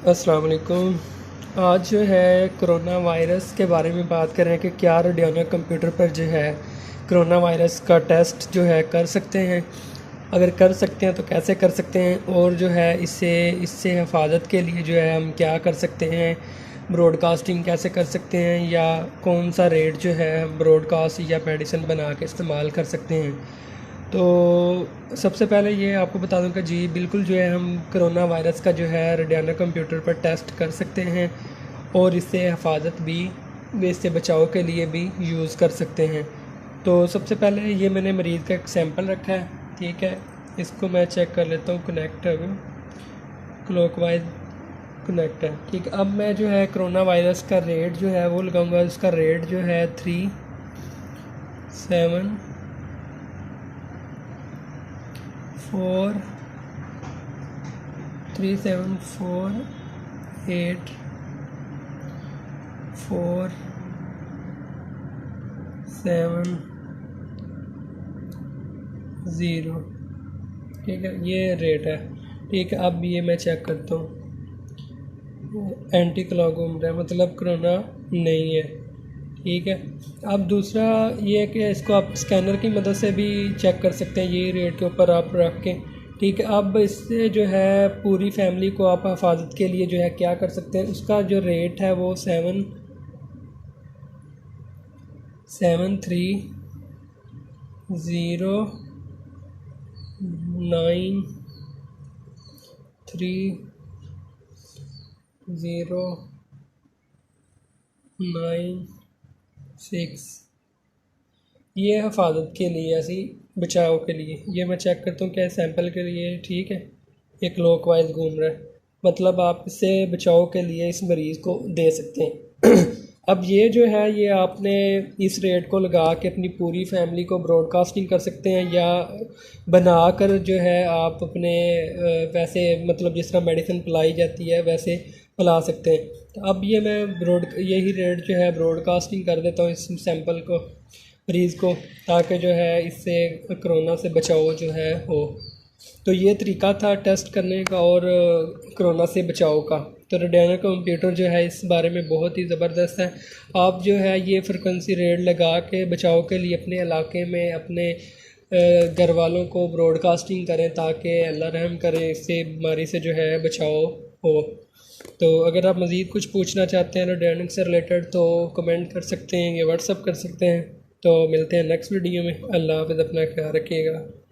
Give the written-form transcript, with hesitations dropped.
अस्सलाम वालेकुम। आज जो है कोरोना वायरस के बारे में बात कर रहे हैं कि क्या रेडियाना कंप्यूटर पर जो है कोरोना वायरस का टेस्ट जो है कर सकते हैं। अगर कर सकते हैं तो कैसे कर सकते हैं, और जो है इससे इससे हिफाजत के लिए जो है हम क्या कर सकते हैं, ब्रॉडकास्टिंग कैसे कर सकते हैं, या कौन सा रेट जो है ब्रॉडकास्ट या मेडिसिन बना के इस्तेमाल कर सकते हैं। तो सबसे पहले ये आपको बता दूं कि जी बिल्कुल जो है हम कोरोना वायरस का जो है रेडियाना कंप्यूटर पर टेस्ट कर सकते हैं, और इससे हिफाजत भी, इससे बचाव के लिए भी यूज़ कर सकते हैं। तो सबसे पहले ये मैंने मरीज़ का एक सैंपल रखा है, ठीक है। इसको मैं चेक कर लेता हूँ, कनेक्ट है क्लॉकवाइज कनेक्ट है, ठीक है। अब मैं जो है कोरोना वायरस का रेट जो है वो लगाऊंगा। उसका रेट जो है 37484, ठीक है, ये रेट है, ठीक है। अब ये मैं चेक करता हूँ, एंटी क्लॉक घूम रहा है, मतलब कोरोना नहीं है, ठीक है। अब दूसरा ये है कि इसको आप स्कैनर की मदद से भी चेक कर सकते हैं, ये रेट के ऊपर आप रख के, ठीक है। अब इससे जो है पूरी फैमिली को आप हिफाजत के लिए जो है क्या कर सकते हैं, उसका जो रेट है वो 7309306, ये हिफाजत के लिए, ऐसी बचाव के लिए। ये मैं चेक करता हूँ क्या सैंपल के लिए, ठीक है। ये क्लॉकवाइज घूम रहा है, मतलब आप इससे बचाव के लिए इस मरीज़ को दे सकते हैं। अब ये जो है ये आपने इस रेट को लगा के अपनी पूरी फैमिली को ब्रॉडकास्टिंग कर सकते हैं, या बना कर जो है आप अपने वैसे, मतलब जिस तरह मेडिसिन पिलाई जाती है वैसे पिला सकते हैं। तो अब ये मैं यही रेट जो है ब्रॉडकास्टिंग कर देता हूँ इस सैंपल को, मरीज़ को, ताकि जो है इससे कोरोना से बचाव जो है हो। तो ये तरीका था टेस्ट करने का और कोरोना से बचाव का। तो रेडियाना कंप्यूटर जो है इस बारे में बहुत ही ज़बरदस्त है। आप जो है ये फ्रिक्वेंसी रेट लगा के बचाव के लिए अपने इलाके में अपने घर वालों को ब्रॉडकास्टिंग करें, ताकि अल्लाह रहम करे, इससे बीमारी से जो है बचाव हो। तो अगर आप मज़ीद कुछ पूछना चाहते हैं रेडियानिक से रिलेटेड तो कमेंट कर सकते हैं या व्हाट्सअप कर सकते हैं। तो मिलते हैं नेक्स्ट वीडियो में। अल्लाह हाफ़िज़, अपना ख्याल रखिएगा।